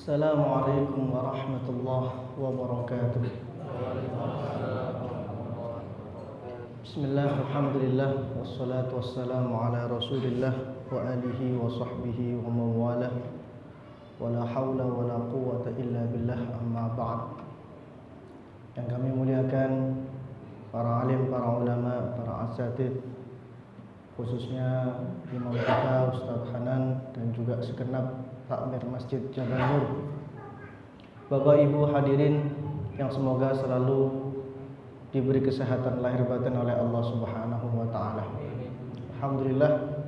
Assalamualaikum warahmatullahi wabarakatuh. Bismillah, alhamdulillah, wassalatu wassalamu ala rasulillah wa alihi wa sahbihi wa mawalah, wa la hawla wa la quwwata illa billah, amma ba'd. Yang kami muliakan para alim, para ulama, para asatidz, khususnya imam kita Ustaz Hanan dan juga segenap takmir Masjid Jabal Nur. Bapak Ibu hadirin yang semoga selalu diberi kesehatan lahir batin oleh Allah Subhanahu wa taala. Alhamdulillah,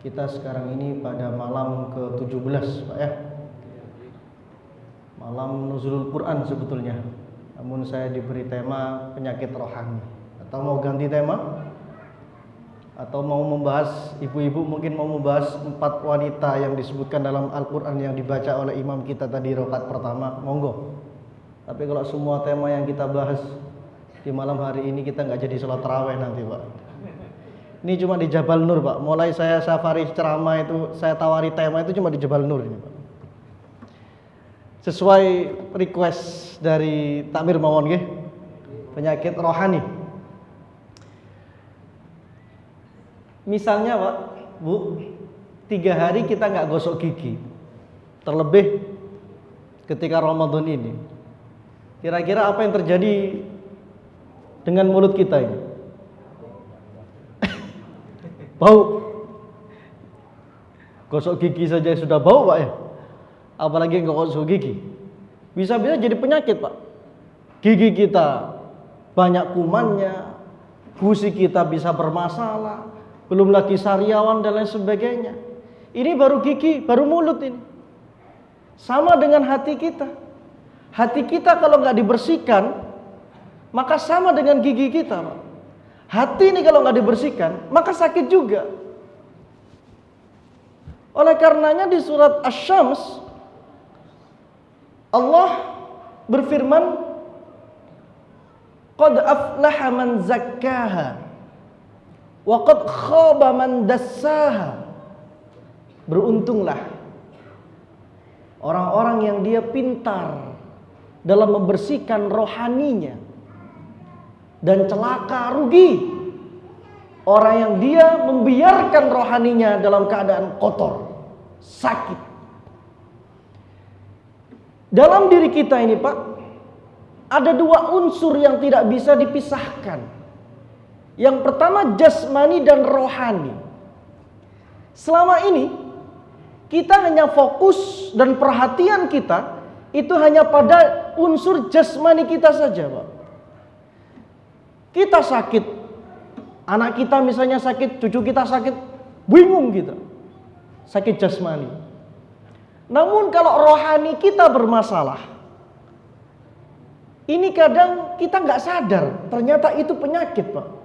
kita sekarang ini pada malam ke-17, Pak ya. Malam nuzulul Quran sebetulnya. Namun saya diberi tema penyakit rohani. Atau mau ganti tema? Atau mau membahas, ibu-ibu mungkin mau membahas 4 wanita yang disebutkan dalam Al-Quran yang dibaca oleh imam kita tadi rakaat pertama, monggo. Tapi kalau semua tema yang kita bahas di malam hari ini kita nggak jadi sholat tarawih nanti, Pak. Ini cuma di Jabal Nur, Pak. Mulai saya safari ceramah itu, saya tawari tema itu cuma di Jabal Nur ini, Pak. Sesuai request dari takmir mawon nggih. Penyakit rohani. Misalnya Pak, Bu, 3 hari kita nggak gosok gigi, terlebih ketika Ramadan ini. Kira-kira apa yang terjadi dengan mulut kita ini? Bau. Gosok gigi saja sudah bau, Pak ya. Apalagi nggak gosok gigi. Bisa-bisa jadi penyakit, Pak. Gigi kita banyak kumannya, gusi kita bisa bermasalah. Belum lagi sariawan dan lain sebagainya. Ini baru gigi, baru mulut ini. Sama dengan hati kita. Hati kita kalau nggak dibersihkan, maka sama dengan gigi kita, Pak. Hati ini kalau nggak dibersihkan, maka sakit juga. Oleh karenanya di surat Asy-Syams, Allah berfirman, "Qad aflaha man zakkaha wa qad khaba man dassaha." Beruntunglah orang-orang yang dia pintar dalam membersihkan rohaninya, dan celaka, rugi orang yang dia membiarkan rohaninya dalam keadaan kotor, sakit. Dalam diri kita ini, Pak, ada 2 unsur yang tidak bisa dipisahkan. Yang pertama jasmani dan rohani. Selama ini kita hanya fokus dan perhatian kita itu hanya pada unsur jasmani kita saja, Pak. Kita sakit, anak kita misalnya sakit, cucu kita sakit, bingung kita. Sakit jasmani. Namun kalau rohani kita bermasalah, ini kadang kita nggak sadar, ternyata itu penyakit, Pak.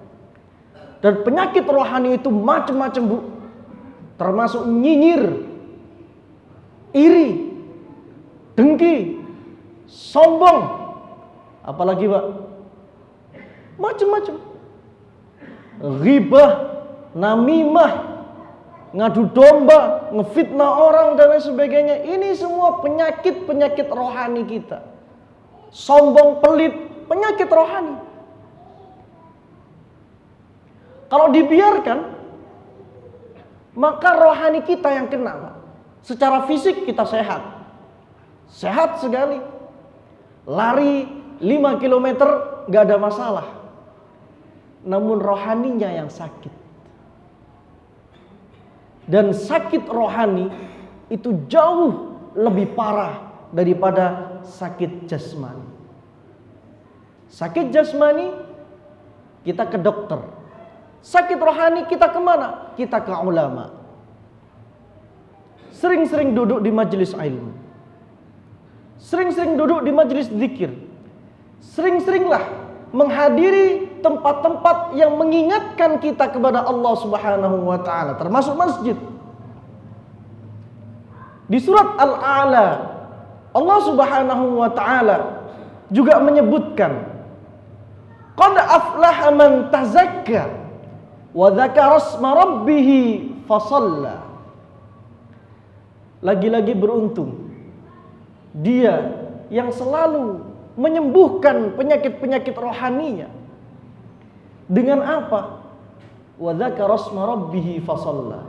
Dan penyakit rohani itu macam-macam, Bu. Termasuk nyinyir, iri, dengki, sombong. Apalagi, Pak? Macam-macam. Ghibah, namimah, ngadu domba, ngefitnah orang dan lain sebagainya. Ini semua penyakit-penyakit rohani kita. Sombong, pelit, penyakit rohani. Kalau dibiarkan, maka rohani kita yang kena, Pak. Secara fisik kita sehat. Sehat sekali. Lari 5 km gak ada masalah. Namun rohaninya yang sakit. Dan sakit rohani itu jauh lebih parah daripada sakit jasmani. Sakit jasmani kita ke dokter. Sakit rohani kita kemana? Kita ke ulama. Sering-sering duduk di majelis ilmu. Sering-sering duduk di majelis zikir. Sering-seringlah menghadiri tempat-tempat yang mengingatkan kita kepada Allah Subhanahu wa taala, termasuk masjid. Di surat Al-A'la, Allah Subhanahu wa taala juga menyebutkan, "Qad aflaha man tazakka wa dzakara asma rabbih fasalla." Lagi-lagi beruntung Dia yang selalu menyembuhkan penyakit-penyakit rohaninya. Dengan apa? Wa dzakara asma rabbih fasalla.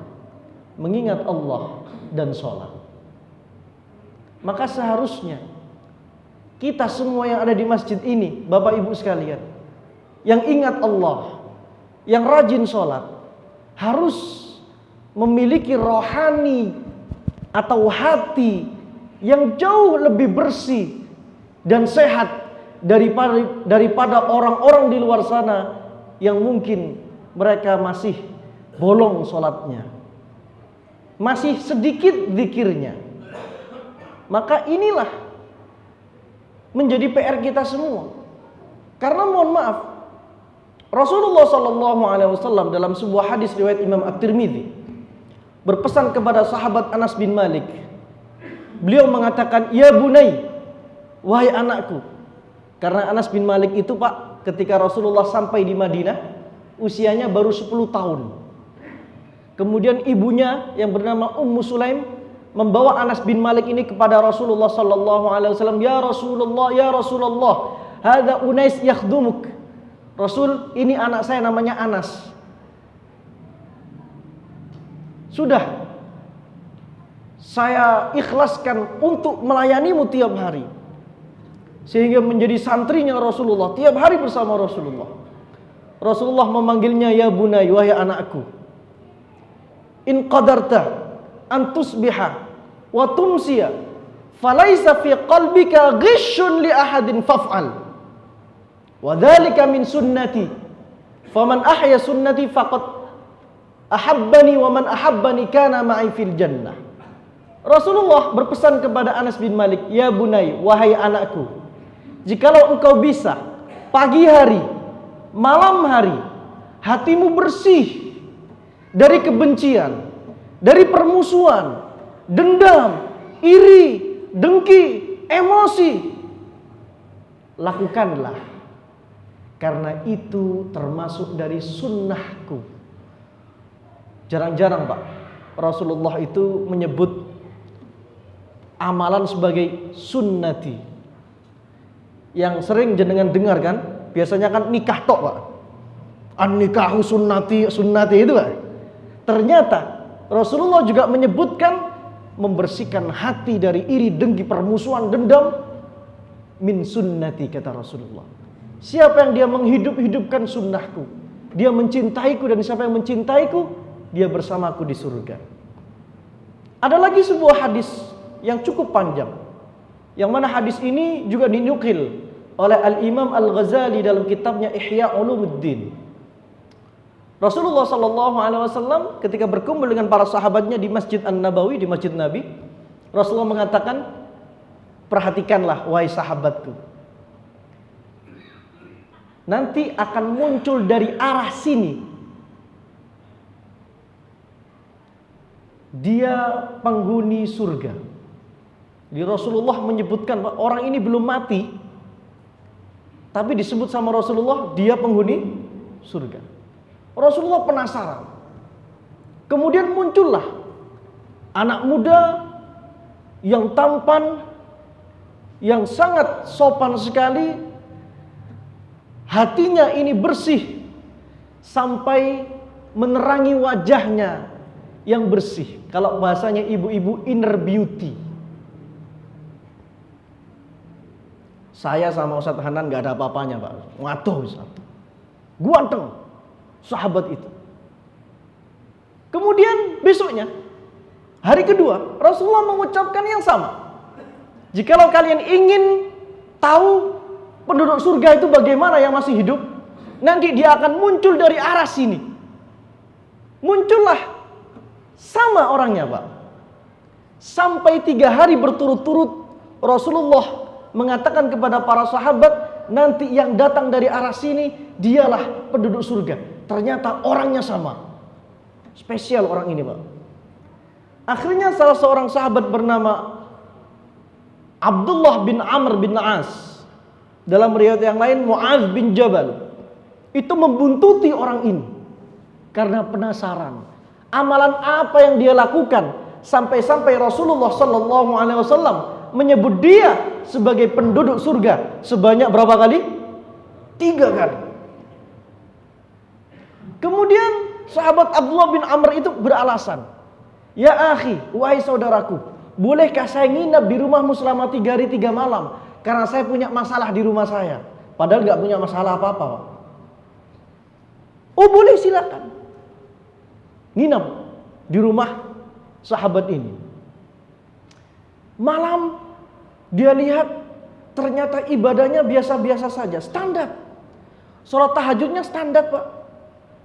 Mengingat Allah dan sholat. Maka seharusnya kita semua yang ada di masjid ini, Bapak Ibu sekalian, yang ingat Allah, yang rajin sholat, harus memiliki rohani atau hati yang jauh lebih bersih dan sehat daripada orang-orang di luar sana yang mungkin mereka masih bolong sholatnya, masih sedikit zikirnya. Maka inilah menjadi PR kita semua. Karena mohon maaf, Rasulullah SAW dalam sebuah hadis riwayat Imam At-Tirmidzi berpesan kepada sahabat Anas bin Malik. Beliau mengatakan, "Ya bunai, wahai anakku." Karena Anas bin Malik itu, Pak, ketika Rasulullah sampai di Madinah, usianya baru 10 tahun. Kemudian ibunya yang bernama Ummu Sulaim membawa Anas bin Malik ini kepada Rasulullah SAW. "Ya Rasulullah, ya Rasulullah, hadza Unais yakhdumuk." Rasul, ini anak saya namanya Anas. Sudah saya ikhlaskan untuk melayanimu tiap hari, sehingga menjadi santrinya Rasulullah, tiap hari bersama Rasulullah. Rasulullah memanggilnya, "Ya bunai, wahai anakku, in qadarta an tusbiha wa tumsiya falaisa fi qalbika ghishun li ahadin faf'al wa dzalika min sunnati faman ahya sunnati faqad ahabbani wa man ahabbani kana ma'i fil jannah." Rasulullah berpesan kepada Anas bin Malik, "Ya bunai, wahai anakku, jikalau engkau bisa pagi hari, malam hari, hatimu bersih dari kebencian, dari permusuhan, dendam, iri, dengki, emosi, lakukanlah, karena itu termasuk dari sunnahku." Jarang-jarang, Pak, Rasulullah itu menyebut amalan sebagai sunnati. Yang sering jenengan dengar kan, biasanya kan nikah tok, Pak. An-nikahu sunnati, sunnati itu, Pak. Ternyata Rasulullah juga menyebutkan membersihkan hati dari iri, dengki, permusuhan, dendam. Min sunnati, kata Rasulullah. Siapa yang dia menghidup-hidupkan sunnahku, dia mencintaiku, dan siapa yang mencintaiku, dia bersamaku di surga. Ada lagi sebuah hadis yang cukup panjang, yang mana hadis ini juga dinukil oleh Al-Imam Al-Ghazali dalam kitabnya Ihya Ulumuddin. Rasulullah SAW ketika berkumpul dengan para sahabatnya di Masjid An-Nabawi, di Masjid Nabi, Rasulullah mengatakan, "Perhatikanlah wahai sahabatku, nanti akan muncul dari arah sini dia penghuni surga." Di Rasulullah menyebutkan bahwa orang ini belum mati, tapi disebut sama Rasulullah dia penghuni surga. Rasulullah penasaran. Kemudian muncullah anak muda yang tampan, yang sangat sopan sekali, hatinya ini bersih sampai menerangi wajahnya yang bersih. Kalau bahasanya ibu-ibu, inner beauty. Saya sama Ustadz Hanan gak ada apa-apanya, Pak. Ngaduh, ganteng sahabat itu. Kemudian besoknya, hari kedua, Rasulullah mengucapkan yang sama. Jikalau kalian ingin tahu penduduk surga itu bagaimana yang masih hidup, nanti dia akan muncul dari arah sini. Muncullah sama orangnya, Pak. Sampai 3 hari berturut-turut Rasulullah mengatakan kepada para sahabat, nanti yang datang dari arah sini dialah penduduk surga. Ternyata orangnya sama. Spesial orang ini, Pak. Akhirnya salah seorang sahabat bernama Abdullah bin Amr bin As, dalam riwayat yang lain Mu'adz bin Jabal, itu membuntuti orang ini karena penasaran amalan apa yang dia lakukan, sampai-sampai Rasulullah SAW menyebut dia sebagai penduduk surga sebanyak berapa kali? 3 kali. Kemudian sahabat Abdullah bin Amr itu beralasan, ya akhi, wahai saudaraku, bolehkah saya nginap di rumahmu selama 3 hari 3 malam? Karena saya punya masalah di rumah saya. Padahal gak punya masalah apa-apa, Pak. Oh boleh, silakan nginap di rumah sahabat ini. Malam dia lihat ternyata ibadahnya biasa-biasa saja, standar. Sholat tahajudnya standar, Pak.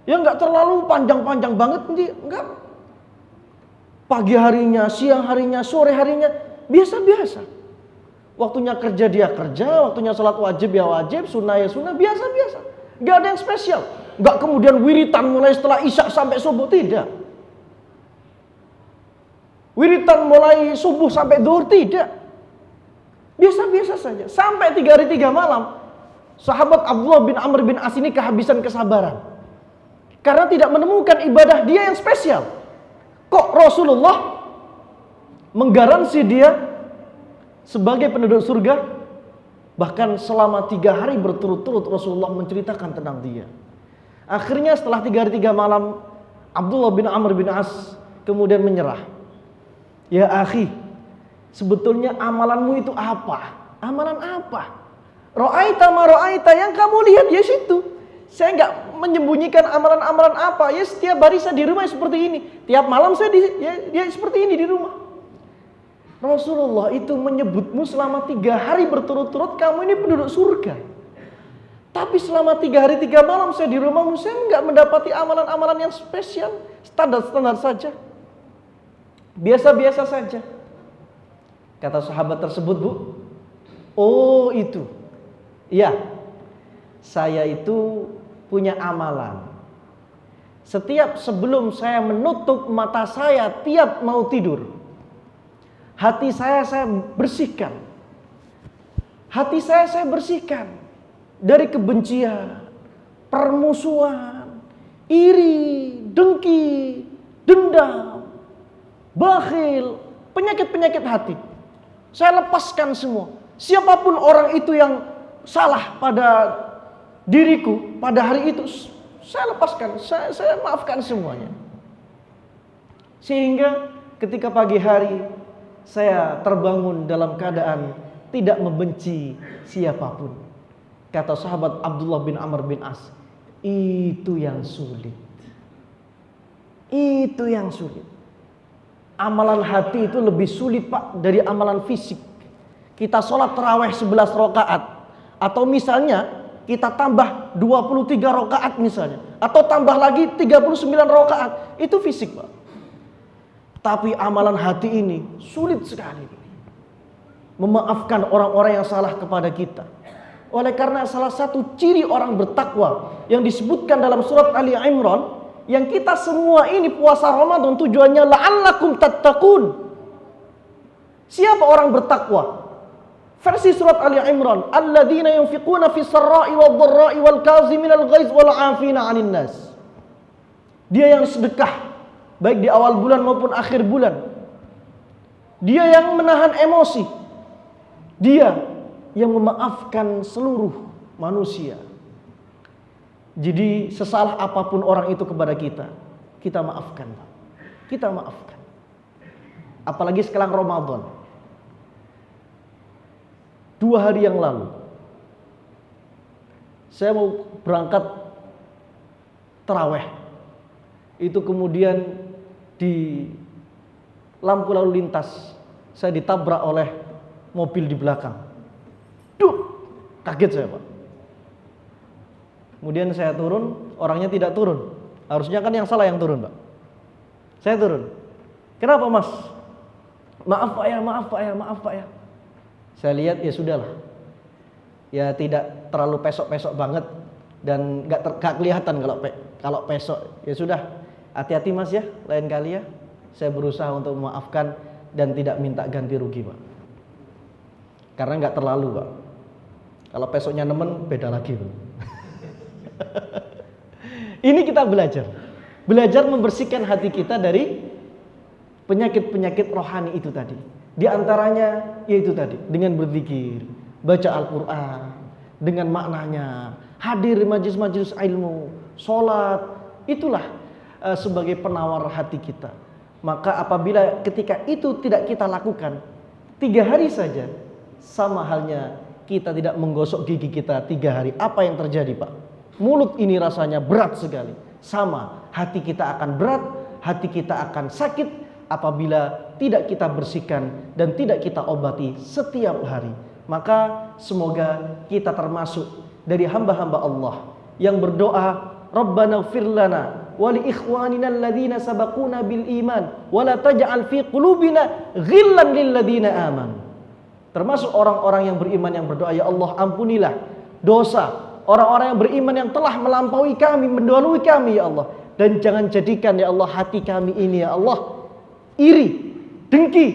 Ya nggak terlalu panjang-panjang banget, enggak. Pagi harinya, siang harinya, sore harinya biasa-biasa. Waktunya kerja dia kerja, waktunya sholat wajib ya wajib, sunnah ya sunnah, biasa-biasa. Nggak ada yang spesial. Nggak kemudian wiritan mulai setelah isya sampai subuh, tidak. Wiritan mulai subuh sampai zuhur, tidak. Biasa-biasa saja. Sampai 3 hari 3 malam, sahabat Abdullah bin Amr bin As ini kehabisan kesabaran. Karena tidak menemukan ibadah dia yang spesial. Kok Rasulullah menggaransi dia sebagai penduduk surga? Bahkan selama 3 hari berturut-turut Rasulullah menceritakan tentang dia. Akhirnya setelah 3 hari 3 malam, Abdullah bin Amr bin As kemudian menyerah. Ya akhi, sebetulnya amalanmu itu apa? Amalan apa? Ra'aita ma ra'aita, yang kamu lihat ya situ. Saya enggak menyembunyikan amalan-amalan apa. Ya setiap hari saya di rumah seperti ini. Tiap malam saya seperti ini di rumah. Rasulullah itu menyebutmu selama 3 hari berturut-turut kamu ini penduduk surga. Tapi selama 3 hari 3 malam saya di rumahmu, saya enggak mendapati amalan-amalan yang spesial. Standar-standar saja. Biasa-biasa saja. Kata sahabat tersebut, Bu, oh itu. Iya, saya itu punya amalan. Setiap sebelum saya menutup mata saya tiap mau tidur, hati saya bersihkan. Hati saya bersihkan dari kebencian, permusuhan, iri, dengki, dendam, bakhil, penyakit-penyakit hati. Saya lepaskan semua. Siapapun orang itu yang salah pada diriku pada hari itu, saya lepaskan, saya maafkan semuanya. Sehingga ketika pagi hari saya terbangun dalam keadaan tidak membenci siapapun. Kata sahabat Abdullah bin Amr bin As, itu yang sulit. Itu yang sulit. Amalan hati itu lebih sulit, Pak, dari amalan fisik. Kita sholat tarawih 11 rakaat, atau misalnya kita tambah 23 rakaat misalnya, atau tambah lagi 39 rakaat, itu fisik, Pak. Tapi amalan hati ini sulit sekali, memaafkan orang-orang yang salah kepada kita. Oleh karena salah satu ciri orang bertakwa yang disebutkan dalam surat Ali Imran, yang kita semua ini puasa Ramadan tujuannya la'allakum tattaqun. Siapa orang bertakwa? Versi surat Ali Imran, alladzina yunfiquna fis sarra'i wad dharra'i wal kaziminal ghaiz wal 'afina 'anil nas. Dia yang sedekah baik di awal bulan maupun akhir bulan. Dia yang menahan emosi. Dia yang memaafkan seluruh manusia. Jadi sesalah apapun orang itu kepada kita, kita maafkan, Pak. Kita maafkan. Apalagi sekarang Ramadan. 2 hari yang lalu saya mau berangkat taraweh. Itu kemudian di lampu lalu lintas saya ditabrak oleh mobil di belakang. Duh, kaget saya, Pak. Kemudian saya turun, orangnya tidak turun. Harusnya kan yang salah yang turun, Pak. Saya turun. Kenapa, Mas? Maaf Pak ya, maaf Pak ya, maaf Pak ya. Saya lihat ya sudahlah. Ya tidak terlalu pesok-pesok banget dan gak kelihatan kalau pesok. Ya sudah, hati-hati Mas ya, lain kali ya. Saya berusaha untuk memaafkan dan tidak minta ganti rugi, Pak. Karena gak terlalu, Pak. Kalau pesoknya nemen beda lagi, Pak. Ini kita belajar membersihkan hati kita dari penyakit-penyakit rohani itu tadi. Di antaranya yaitu tadi dengan berzikir, baca Al-Quran dengan maknanya, hadir di majelis-majelis ilmu, sholat, itulah sebagai penawar hati kita. Maka apabila ketika itu tidak kita lakukan 3 hari saja, sama halnya kita tidak menggosok gigi kita 3 hari. Apa yang terjadi, Pak? Mulut ini rasanya berat sekali. Sama, hati kita akan berat, hati kita akan sakit apabila tidak kita bersihkan dan tidak kita obati setiap hari. Maka semoga kita termasuk dari hamba-hamba Allah yang berdoa, Rabbana ighfir lana wa li ikhwanina alladhina sabaquna bil iman wa la taj'al fi qulubina ghillan lil ladzina amanu. Termasuk orang-orang yang beriman yang berdoa, ya Allah ampunilah dosa orang-orang yang beriman yang telah melampaui kami, mendahului kami ya Allah. Dan jangan jadikan ya Allah hati kami ini ya Allah iri, dengki,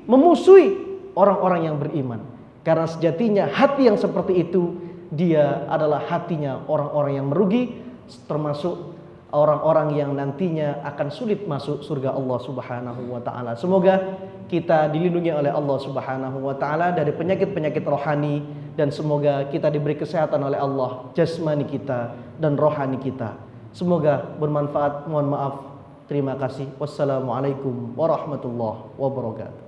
memusuhi orang-orang yang beriman. Karena sejatinya hati yang seperti itu, dia adalah hatinya orang-orang yang merugi, termasuk orang-orang yang nantinya akan sulit masuk surga Allah Subhanahu wa taala. Semoga kita dilindungi oleh Allah Subhanahu wa taala dari penyakit-penyakit rohani, dan semoga kita diberi kesehatan oleh Allah jasmani kita dan rohani kita. Semoga bermanfaat. Mohon maaf. Terima kasih. Wassalamualaikum warahmatullahi wabarakatuh.